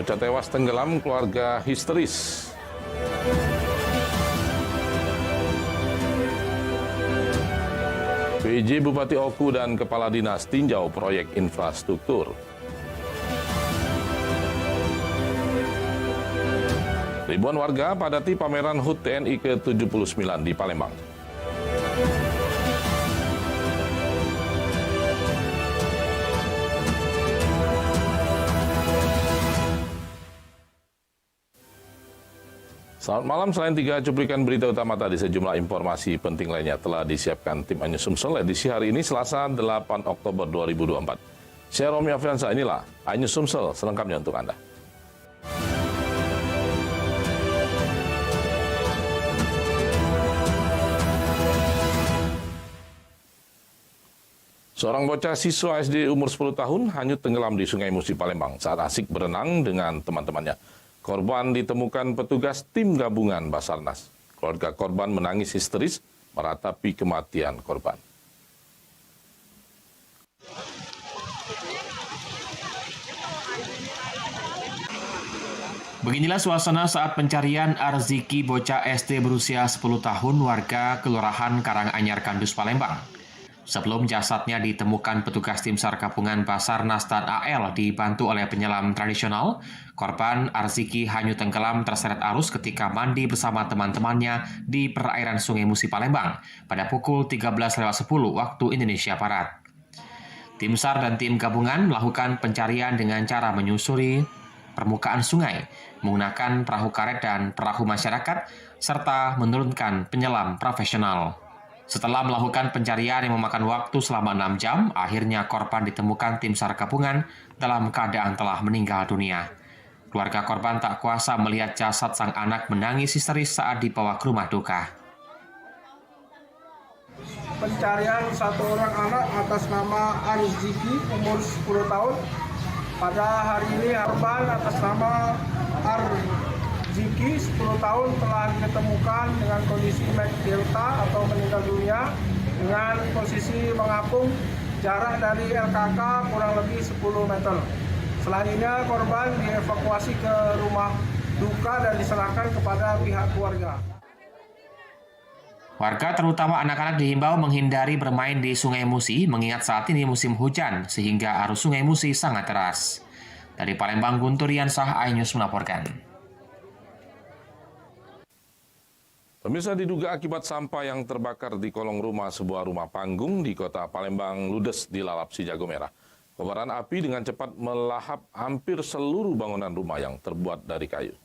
Bocah tewas tenggelam, keluarga histeris. PJ Bupati Oku dan Kepala Dinas tinjau proyek infrastruktur. Ribuan warga padati pameran HUT TNI ke-79 di Palembang. Selamat malam, selain 3 cuplikan berita utama tadi, sejumlah informasi penting lainnya telah disiapkan tim Anyus Sumsel edisi hari ini Selasa 8 Oktober 2024. Saya Romi Afiansa, inilah Anyus Sumsel selengkapnya untuk Anda. Seorang bocah siswa SD umur 10 tahun hanyut tenggelam di Sungai Musi, Palembang saat asik berenang dengan teman-temannya. Korban ditemukan petugas tim gabungan Basarnas. Keluarga korban menangis histeris meratapi kematian korban. Beginilah suasana saat pencarian Arziki, bocah SD berusia 10 tahun warga Kelurahan Karanganyar, Kandus, Palembang. Sebelum jasadnya ditemukan petugas tim SAR gabungan Basarnas dan AL dibantu oleh penyelam tradisional, korban Arziki hanyut tenggelam terseret arus ketika mandi bersama teman-temannya di perairan Sungai Musi, Palembang pada pukul 13.10 waktu Indonesia Barat. Tim SAR dan tim gabungan melakukan pencarian dengan cara menyusuri permukaan sungai, menggunakan perahu karet dan perahu masyarakat, serta menurunkan penyelam profesional. Setelah melakukan pencarian yang memakan waktu selama 6 jam, akhirnya korban ditemukan tim SAR gabungan dalam keadaan telah meninggal dunia. Keluarga korban tak kuasa melihat jasad sang anak menangis histeris saat dibawa ke rumah duka. Pencarian satu orang anak atas nama Arziki umur 10 tahun. Pada hari ini korban atas nama Arziki 10 tahun telah ditemukan dengan kondisi Mac Delta atau meninggal dunia dengan posisi mengapung, jarak dari LKK kurang lebih 10 meter. Selanjutnya korban dievakuasi ke rumah duka dan diserahkan kepada pihak keluarga. Warga terutama anak-anak dihimbau menghindari bermain di Sungai Musi mengingat saat ini musim hujan sehingga arus Sungai Musi sangat deras. Dari Palembang, Guntur Yansah, iNews melaporkan. Pemirsa, diduga akibat sampah yang terbakar di kolong rumah sebuah rumah panggung di kota Palembang ludes dilalap si jago merah. Kobaran api dengan cepat melahap hampir seluruh bangunan rumah yang terbuat dari kayu.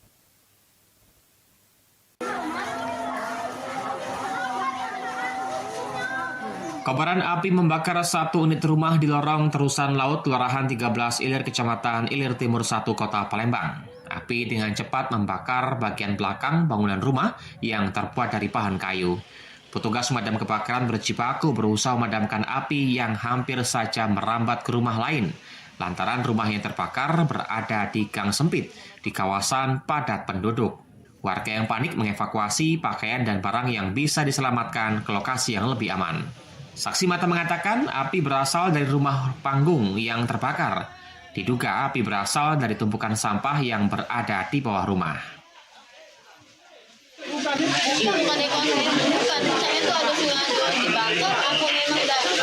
Kobaran api membakar satu unit rumah di lorong terusan laut Kelurahan 13 Ilir, Kecamatan Ilir Timur 1, Kota Palembang. Api dengan cepat membakar bagian belakang bangunan rumah yang terbuat dari bahan kayu. Petugas pemadam kebakaran berjibaku berusaha memadamkan api yang hampir saja merambat ke rumah lain. Lantaran rumah yang terbakar berada di gang sempit di kawasan padat penduduk. Warga yang panik mengevakuasi pakaian dan barang yang bisa diselamatkan ke lokasi yang lebih aman. Saksi mata mengatakan api berasal dari rumah panggung yang terbakar. Diduga api berasal dari tumpukan sampah yang berada di bawah rumah. Bukan saya itu ada sengaja dibakar, aku memang dapat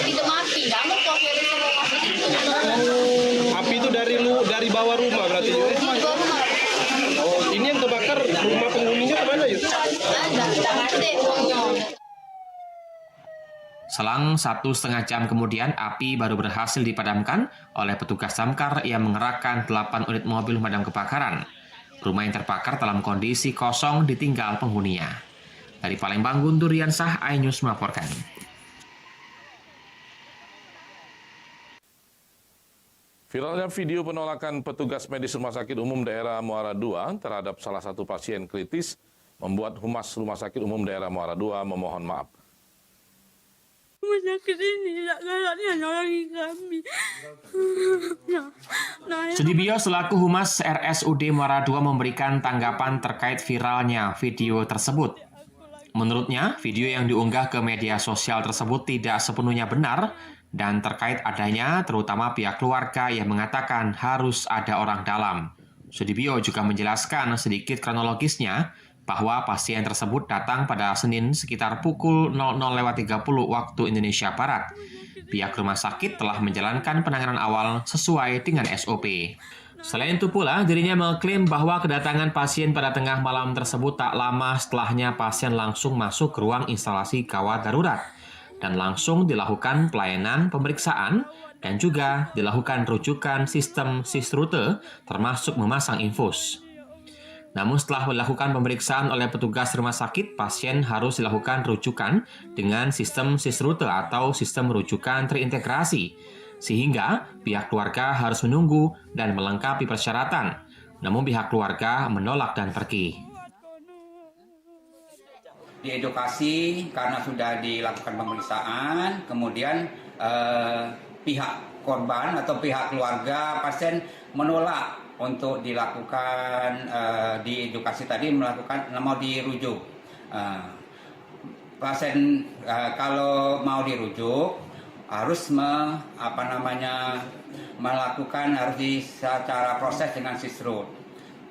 ide mati, dapat kok dari semua masuk itu. Api itu dari bawah rumah berarti? Di bawah rumah. Oh, ini yang terbakar rumah penghuninya kemana yuk? Ada, tidak ngerti uangnya. Selang 1,5 jam kemudian, api baru berhasil dipadamkan oleh petugas damkar yang mengerahkan 8 unit mobil pemadam kebakaran. Rumah yang terbakar dalam kondisi kosong ditinggal penghuninya. Dari Palembang, Guntur Yansah, iNews melaporkan. Viralnya video penolakan petugas medis Rumah Sakit Umum Daerah Muara II terhadap salah satu pasien kritis membuat Humas Rumah Sakit Umum Daerah Muara II memohon maaf. Rumah sakit ini tidak galaknya nolongi kami. Sudibyo selaku Humas RSUD Muara II memberikan tanggapan terkait viralnya video tersebut. Menurutnya, video yang diunggah ke media sosial tersebut tidak sepenuhnya benar dan terkait adanya terutama pihak keluarga yang mengatakan harus ada orang dalam. Sudibyo juga menjelaskan sedikit kronologisnya bahwa pasien tersebut datang pada Senin sekitar pukul 00.30 waktu Indonesia Barat. Pihak rumah sakit telah menjalankan penanganan awal sesuai dengan SOP. Selain itu pula, dirinya mengklaim bahwa kedatangan pasien pada tengah malam tersebut tak lama setelahnya pasien langsung masuk ke ruang instalasi gawat darurat dan langsung dilakukan pelayanan pemeriksaan dan juga dilakukan rujukan sistem SIS-rute termasuk memasang infus. Namun setelah melakukan pemeriksaan oleh petugas rumah sakit, pasien harus dilakukan rujukan dengan sistem SIS-rute atau sistem rujukan terintegrasi, sehingga pihak keluarga harus menunggu dan melengkapi persyaratan. Namun pihak keluarga menolak dan pergi. Diedukasi karena sudah dilakukan pemeriksaan, kemudian pihak korban atau pihak keluarga pasien menolak untuk dilakukan diedukasi tadi mau dirujuk. Pasien kalau mau dirujuk harus melakukan secara proses dengan SIS-rute.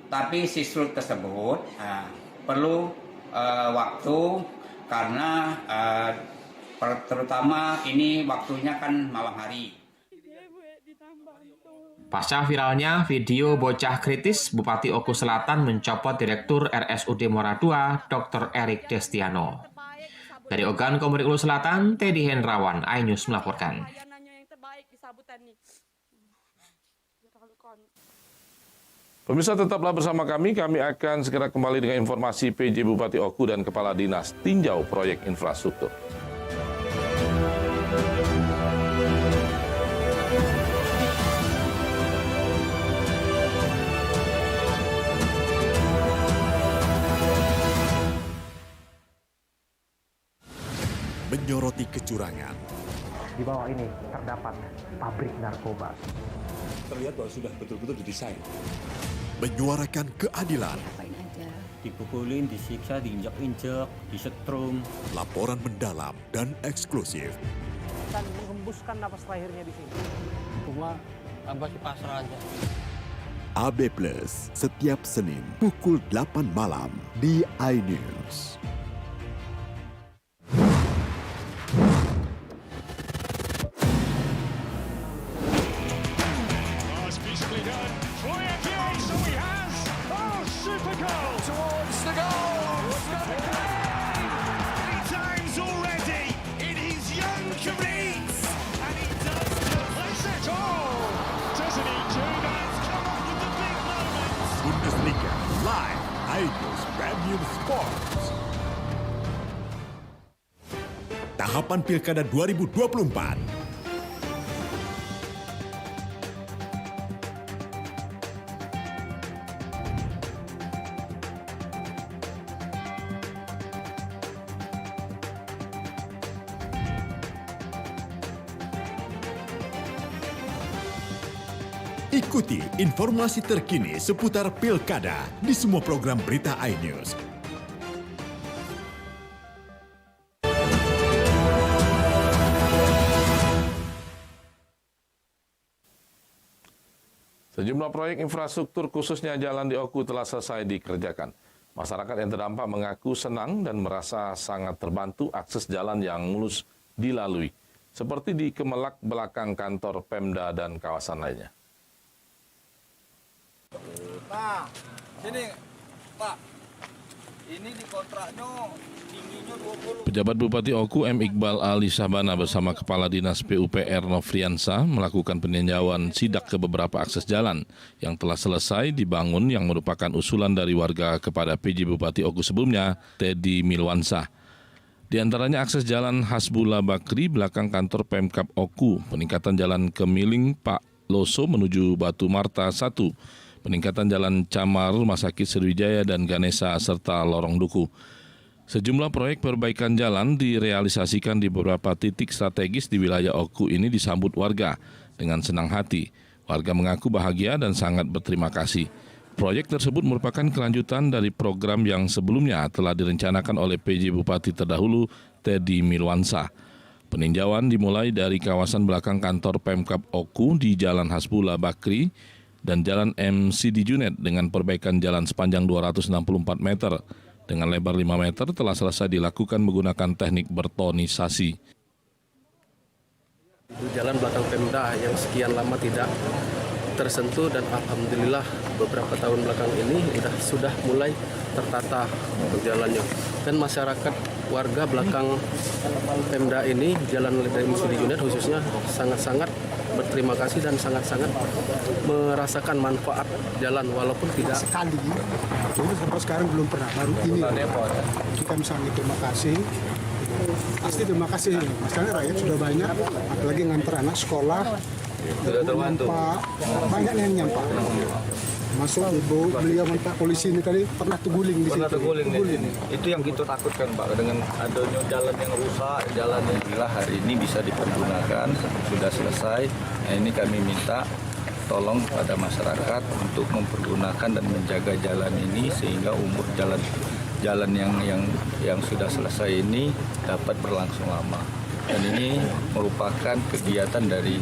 Tapi SIS-rute tersebut perlu waktu karena terutama ini waktunya kan malam hari. Pasca viralnya video bocah kritis, Bupati Oku Selatan mencopot Direktur RSUD Muara II, Dr. Erik Destiano. Dari Ogan Komering Ulu Selatan, Teddy Hendrawan, iNews melaporkan. Pemirsa, tetaplah bersama kami akan segera kembali dengan informasi PJ Bupati Oku dan Kepala Dinas tinjau proyek infrastruktur. Menyoroti kecurangan. Di bawah ini terdapat pabrik narkoba. Terlihat bahwa sudah betul-betul didesain. Menyuarakan keadilan. Dipukulin, disiksa, diinjak-injak, disetrum. Laporan mendalam dan eksklusif. Dan menghembuskan napas terakhirnya di sini. Cuma abah si pasrah aja. AB Plus setiap Senin pukul 8 malam di iNews. Bundesliga live iNews Premium Sports. Tahapan Pilkada 2024. Ikuti informasi terkini seputar Pilkada di semua program berita iNews. Sejumlah proyek infrastruktur khususnya jalan di Oku telah selesai dikerjakan. Masyarakat yang terdampak mengaku senang dan merasa sangat terbantu akses jalan yang mulus dilalui, seperti di Kemelak belakang kantor Pemda dan kawasan lainnya. Nah, sini Pak, ini di kontraknya tingginya 20. Pejabat Bupati Oku M. Iqbal Ali Sabana bersama Kepala Dinas PUPR Nofriansa melakukan peninjauan sidak ke beberapa akses jalan yang telah selesai dibangun yang merupakan usulan dari warga kepada PJ Bupati Oku sebelumnya, Teddy Milwansa. Di antaranya akses jalan Hasbullah Bakri belakang kantor Pemkab Oku, peningkatan jalan Kemiling Pak Loso menuju Batu Marta 1, peningkatan jalan Camar, Rumah Sakit Sriwijaya dan Ganesha, serta Lorong Duku. Sejumlah proyek perbaikan jalan direalisasikan di beberapa titik strategis di wilayah Oku ini disambut warga dengan senang hati. Warga mengaku bahagia dan sangat berterima kasih. Proyek tersebut merupakan kelanjutan dari program yang sebelumnya telah direncanakan oleh PJ Bupati terdahulu, Teddy Milwansa. Peninjauan dimulai dari kawasan belakang kantor Pemkab Oku di Jalan Hasbullah Bakri dan Jalan MCD Junet dengan perbaikan jalan sepanjang 264 meter dengan lebar 5 meter telah selesai dilakukan menggunakan teknik bertonisasi. Jalan belakang Pemda yang sekian lama tidak tersentuh dan alhamdulillah beberapa tahun belakang ini sudah mulai tertata jalannya. Dan masyarakat warga belakang Pemda ini, Jalan dari MCD Junet khususnya sangat-sangat berterima kasih dan sangat-sangat merasakan manfaat jalan walaupun tidak Sekali, jadi sampai sekarang belum pernah, baru ini. Kita misalnya terima kasih, pasti terima kasih. Masalahnya rakyat sudah banyak, apalagi ngantar anak sekolah, sudah terbantu. Banyak yang nyampak. Masuk ibu, beliau Pak polisi ini tadi pernah terguling di situ. Itu yang kita takutkan Pak, dengan adanya jalan yang rusak, jalan yang gila hari ini bisa dipergunakan, sudah selesai. Nah, ini kami minta tolong pada masyarakat untuk mempergunakan dan menjaga jalan ini sehingga umur jalan yang sudah selesai ini dapat berlangsung lama. Dan ini merupakan kegiatan dari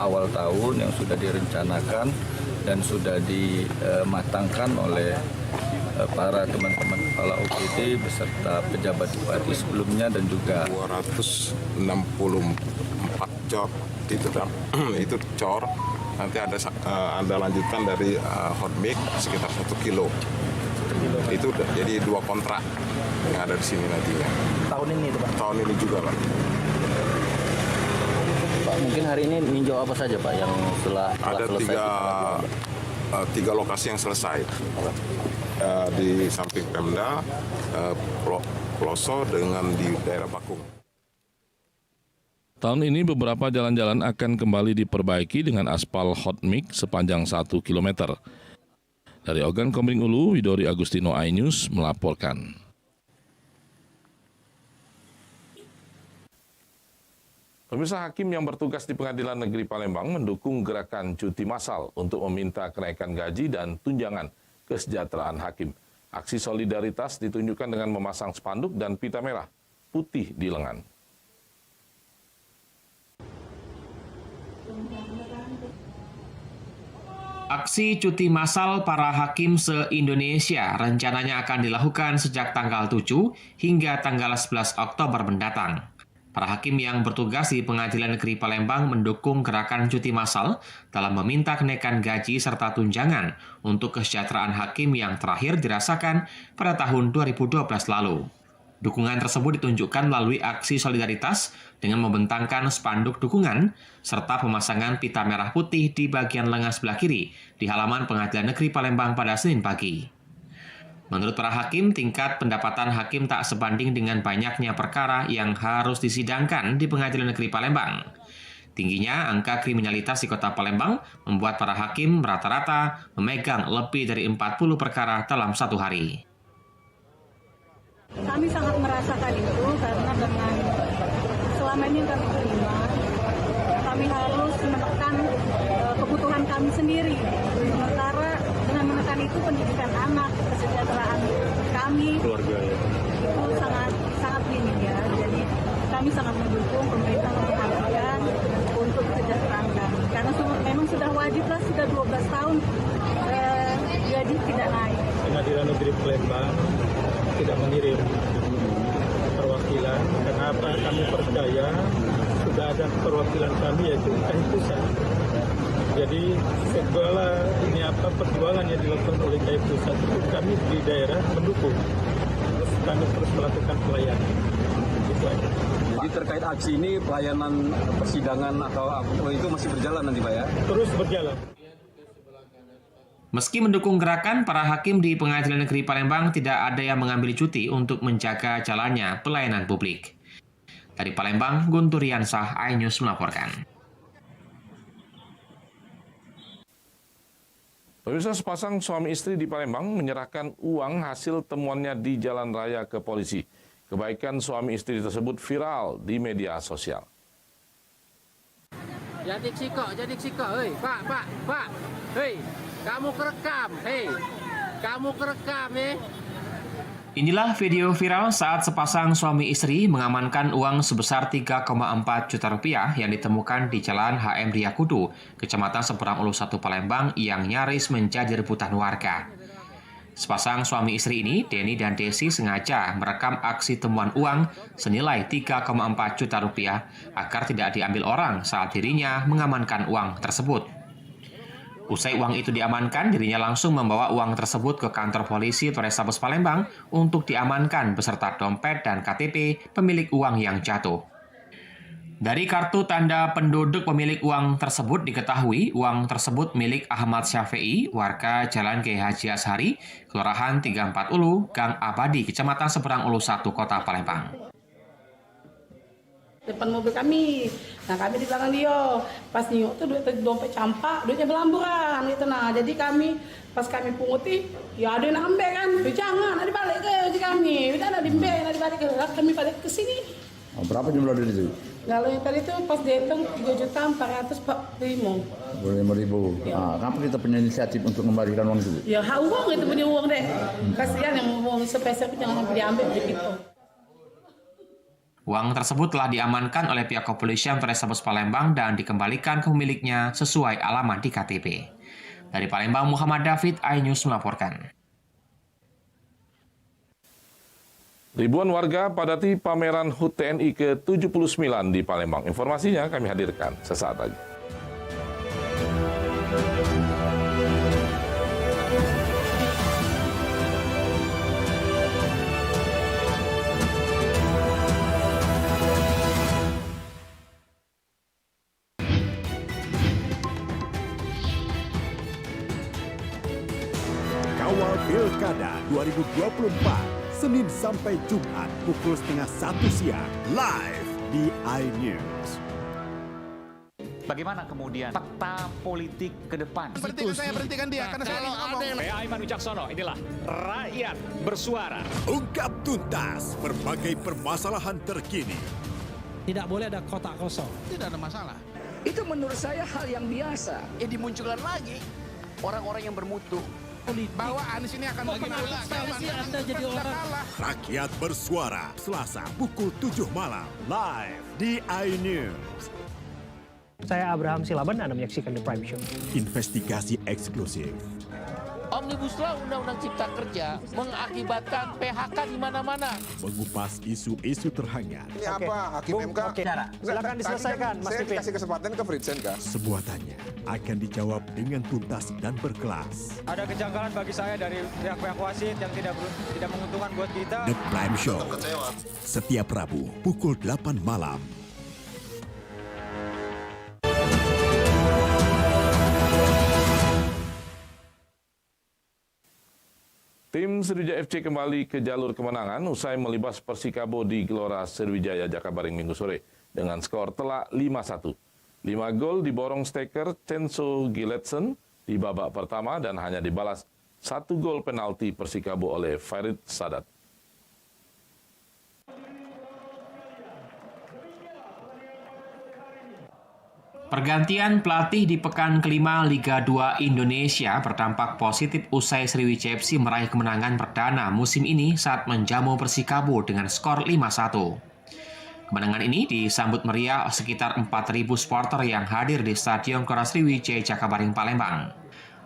awal tahun yang sudah direncanakan dan sudah dimatangkan oleh para teman-teman kepala OPD beserta pejabat bupati sebelumnya dan juga 264 cor itu cor nanti ada lanjutan dari hot mix sekitar 1 kilo. Itu jadi 2 kontrak yang ada di sini nantinya. Tahun ini Pak? Tahun ini juga Pak. Pak, mungkin hari ini ninjau apa saja Pak yang setelah ada selesai? Tiga lokasi yang selesai di samping Pemda, Ploso dengan di daerah Bakung. Tahun ini beberapa jalan-jalan akan kembali diperbaiki dengan aspal hot mix sepanjang 1 km. Dari Ogan Komering Ulu, Widori Agustino, iNews melaporkan. Pemirsa, hakim yang bertugas di Pengadilan Negeri Palembang mendukung gerakan cuti massal untuk meminta kenaikan gaji dan tunjangan kesejahteraan hakim. Aksi solidaritas ditunjukkan dengan memasang spanduk dan pita merah putih di lengan. Aksi cuti massal para hakim se-Indonesia rencananya akan dilakukan sejak tanggal 7 hingga tanggal 11 Oktober mendatang. Para hakim yang bertugas di Pengadilan Negeri Palembang mendukung gerakan cuti massal dalam meminta kenaikan gaji serta tunjangan untuk kesejahteraan hakim yang terakhir dirasakan pada tahun 2012 lalu. Dukungan tersebut ditunjukkan melalui aksi solidaritas dengan membentangkan spanduk dukungan serta pemasangan pita merah putih di bagian lengan sebelah kiri di halaman Pengadilan Negeri Palembang pada Senin pagi. Menurut para hakim, tingkat pendapatan hakim tak sebanding dengan banyaknya perkara yang harus disidangkan di Pengadilan Negeri Palembang. Tingginya angka kriminalitas di Kota Palembang membuat para hakim rata-rata memegang lebih dari 40 perkara dalam satu hari. Kami sangat merasakan itu karena dengan selama ini kami terima, kami harus menekan kebutuhan kami sendiri. Sementara dengan menekan itu pendidikan anak, kesejahteraan kami, keluarga ya, itu sangat minim ya. Jadi kami sangat mendukung pemerintah memperhatikan untuk kesejahteraan kami. Karena memang sudah wajib lah, sudah 12 tahun gaji tidak naik. Pengadilan Negeri Palembang tidak mengirim perwakilan karena apa, kami percaya sudah ada perwakilan kami yaitu KAI Pusat. Jadi segala ini perjuangan yang dilakukan oleh KAI Pusat itu kami di daerah mendukung. Terus kami terus melakukan pelayanan. Itu aja. Jadi terkait aksi ini pelayanan persidangan atau apa itu masih berjalan nanti Pak ya? Terus berjalan. Meski mendukung gerakan, para hakim di Pengadilan Negeri Palembang tidak ada yang mengambil cuti untuk menjaga jalannya pelayanan publik. Dari Palembang, Guntur Yansah, iNews melaporkan. Pemirsa, sepasang suami istri di Palembang menyerahkan uang hasil temuannya di jalan raya ke polisi. Kebaikan suami istri tersebut viral di media sosial. Jadi siko, hei, pak, hei, kamu kerekam, Inilah video viral saat sepasang suami istri mengamankan uang sebesar 3,4 juta rupiah yang ditemukan di Jalan HM Riyakudu, Kecamatan Seberang Ulu 1 Palembang yang nyaris menjadi rebutan warga. Sepasang suami istri ini, Denny dan Desi, sengaja merekam aksi temuan uang senilai 3,4 juta rupiah agar tidak diambil orang saat dirinya mengamankan uang tersebut. Usai uang itu diamankan, dirinya langsung membawa uang tersebut ke kantor polisi Polrestabes Palembang untuk diamankan beserta dompet dan KTP pemilik uang yang jatuh. Dari kartu tanda penduduk pemilik uang tersebut diketahui uang tersebut milik Ahmad Syafi'i, warga Jalan Kiai Haji Ashari, Kelurahan 34 Ulu, Gang Abadi, Kecamatan Seberang Ulu 1, Kota Palembang. Depan mobil kami, nah kami di belakang dia, pas nyok tuh dompet campak, duitnya belamburan gitu. Nah jadi kami pas kami punguti, ya ada yang ambil kan, jangan ada balik ke kami, udah ada diambil, ada balik ke kami balik ke sini. Oh, berapa jumlah duit itu? Kalau yang tadi itu pas dihitung 3.445.000. 5.000. Ya. Nah, kenapa kita punya inisiatif untuk mengembalikan uang itu? Ya uang itu punya uang deh, kasihan yang uang spesial jangan sampai diambil gitu. Uang tersebut telah diamankan oleh pihak kepolisian Polrestabes Palembang dan dikembalikan ke pemiliknya sesuai alamat di KTP. Dari Palembang, Muhammad David, iNews melaporkan. Ribuan warga padati pameran HUT TNI ke-79 di Palembang. Informasinya kami hadirkan sesaat lagi. Kawal Pilkada 2024, Senin sampai Jumat pukul 12:30 siang, live di iNews. Bagaimana kemudian peta politik ke depan? Berhentikan dia karena saya ngomong. Aiman Wicaksono, inilah rakyat bersuara. Ungkap tuntas berbagai permasalahan terkini. Tidak boleh ada kotak kosong. Tidak ada masalah. Itu menurut saya hal yang biasa. Ya dimunculkan lagi orang-orang yang bermutu. Bahwa Anies ini akan bagaimana? Anda jadi orang. Rakyat bersuara, Selasa pukul 7 malam, live di iNews. Saya Abraham Silaban, Anda menyaksikan The Prime Show. Investigasi eksklusif. Omnibus Law Undang-Undang Cipta Kerja mengakibatkan PHK di mana-mana. Mengupas isu-isu terhangat. Ini apa? Hakim MK? Silakan diselesaikan, Mas Saya Pipin. kasih kesempatan ke Fritsen, Kak. Semua tanya akan dijawab dengan tuntas dan berkelas. Ada kejanggalan bagi saya dari pihak-pihak wasit yang tidak menguntungkan buat kita. The Prime Show. Setiap Rabu pukul 8 malam. Tim Sriwijaya FC kembali ke jalur kemenangan usai melibas Persikabo di Gelora Sriwijaya Jakabaring Minggu sore dengan skor telak 5-1. 5 gol diborong striker Censo Giletsen di babak pertama dan hanya dibalas 1 gol penalti Persikabo oleh Farid Sadat. Pergantian pelatih di pekan kelima Liga 2 Indonesia berdampak positif usai Sriwijaya FC meraih kemenangan perdana musim ini saat menjamu Persikabo dengan skor 5-1. Kemenangan ini disambut meriah sekitar 4.000 supporter yang hadir di Stadion Gelora Sriwijaya Jakabaring Palembang.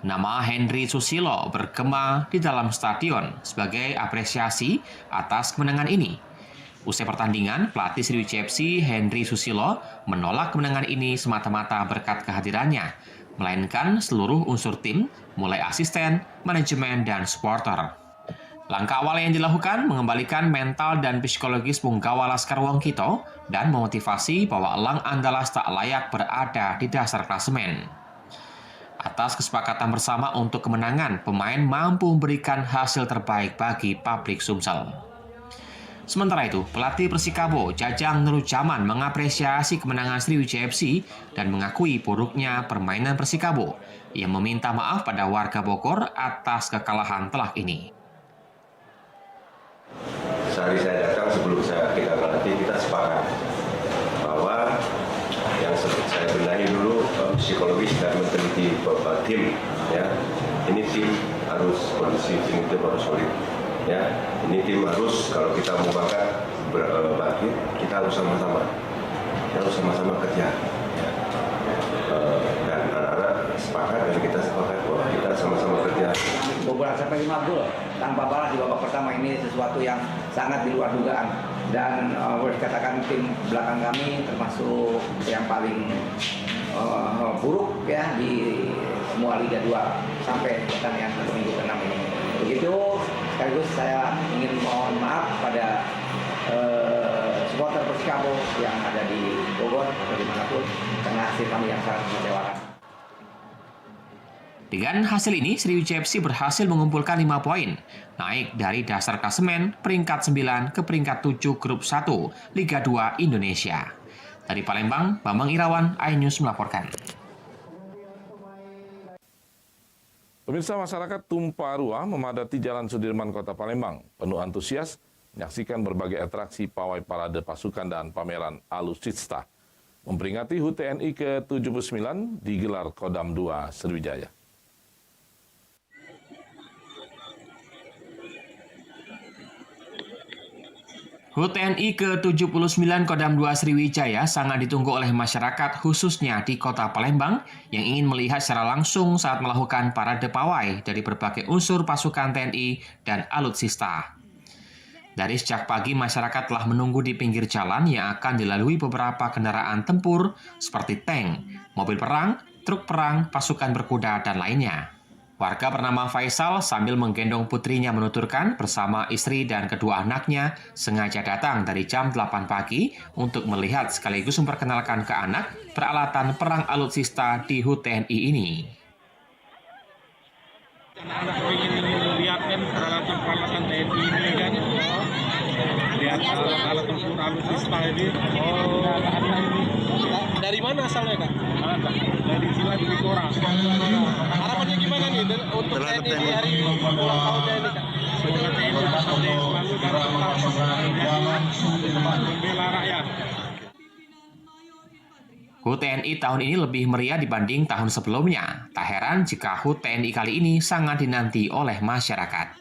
Nama Henry Susilo bergema di dalam stadion sebagai apresiasi atas kemenangan ini. Usai pertandingan, pelatih Sriwijaya FC Henry Susilo menolak kemenangan ini semata-mata berkat kehadirannya, melainkan seluruh unsur tim, mulai asisten, manajemen, dan supporter. Langkah awal yang dilakukan mengembalikan mental dan psikologis punggawa Laskar Wongkito dan memotivasi bahwa Elang Andalas tak layak berada di dasar klasemen. Atas kesepakatan bersama untuk kemenangan, pemain mampu memberikan hasil terbaik bagi pabrik Sumsel. Sementara itu, pelatih Persikabo Jajang Nurjaman mengapresiasi kemenangan Sriwijaya FC dan mengakui buruknya permainan Persikabo. Ia meminta maaf pada warga Bogor atas kekalahan telak ini. Sehari saya datang sebelum kita berlatih, kita sepakat bahwa yang saya benahi dulu psikologis dan menteliti tim. Ya. Ini tim harus kondisi, tim itu harus solid. Ya, ini tim harus kalau kita mau bangkit, kita harus sama-sama, kerja. Ya. Dan anak-anak sepakat dan kita sepakat bahwa kita sama-sama kerja. Bobolan sampai 5 gol tanpa balas di babak pertama ini sesuatu yang sangat di luar dugaan. Dan boleh dikatakan tim belakang kami termasuk yang paling buruk ya di semua Liga 2 sampai pertandingan minggu ke-6 ini. Begitu, sekaligus saya ingin mohon maaf pada supporter Persikabo yang ada di Bogor atau dimanapun karena hasil kami yang sangat mengecewakan. Dengan hasil ini, Sriwijaya FC berhasil mengumpulkan 5 poin, naik dari dasar klasemen peringkat 9 ke peringkat 7 grup 1 Liga 2 Indonesia. Dari Palembang, Bambang Irawan, iNews melaporkan. Pemirsa, masyarakat tumpah ruah memadati Jalan Sudirman, Kota Palembang. Penuh antusias menyaksikan berbagai atraksi pawai parade pasukan dan pameran alutsista. Memperingati HUT TNI ke-79 digelar Kodam 2 Sriwijaya. HUT TNI ke-79 Kodam 2 Sriwijaya sangat ditunggu oleh masyarakat khususnya di Kota Palembang yang ingin melihat secara langsung saat melakukan parade pawai dari berbagai unsur pasukan TNI dan alutsista. Dari sejak pagi masyarakat telah menunggu di pinggir jalan yang akan dilalui beberapa kendaraan tempur seperti tank, mobil perang, truk perang, pasukan berkuda, dan lainnya. Warga bernama Faisal sambil menggendong putrinya menuturkan bersama istri dan kedua anaknya sengaja datang dari jam 8 pagi untuk melihat sekaligus memperkenalkan ke anak peralatan perang alutsista di HUT TNI ini. Anak ingin lihat kan peralatan TNI ini kan, lihat alat tempur alutsista ini. Dari mana asalnya Kak? Dari Silat Bikora. Harapannya gimana nih untuk TNI di hari ulang tahunnya ini Kak? Semoga TNI selalu dalam membela rakyat. HUT TNI tahun ini lebih meriah dibanding tahun sebelumnya. Tak heran jika HUT TNI kali ini sangat dinanti oleh masyarakat.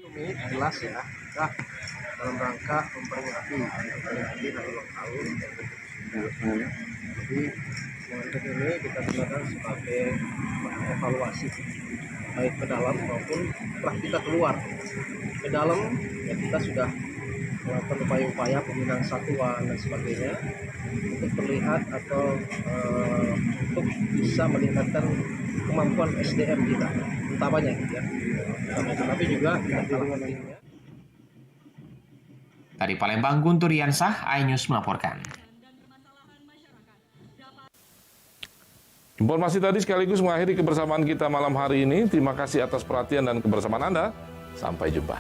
Ini jelas ya, dalam rangka memperingati hari ulang tahun. Jadi untuk ini kita gunakan sebagai evaluasi baik ke dalam maupun setelah kita keluar ke dalam ya kita sudah melakukan upaya-upaya pembinaan satuan dan sebagainya untuk terlihat atau untuk bisa meningkatkan kemampuan SDM kita utamanya ya. Tapi juga kita kalangan timnya. Dari Palembang, Guntur Yansah, iNews melaporkan. Informasi tadi sekaligus mengakhiri kebersamaan kita malam hari ini. Terima kasih atas perhatian dan kebersamaan Anda. Sampai jumpa.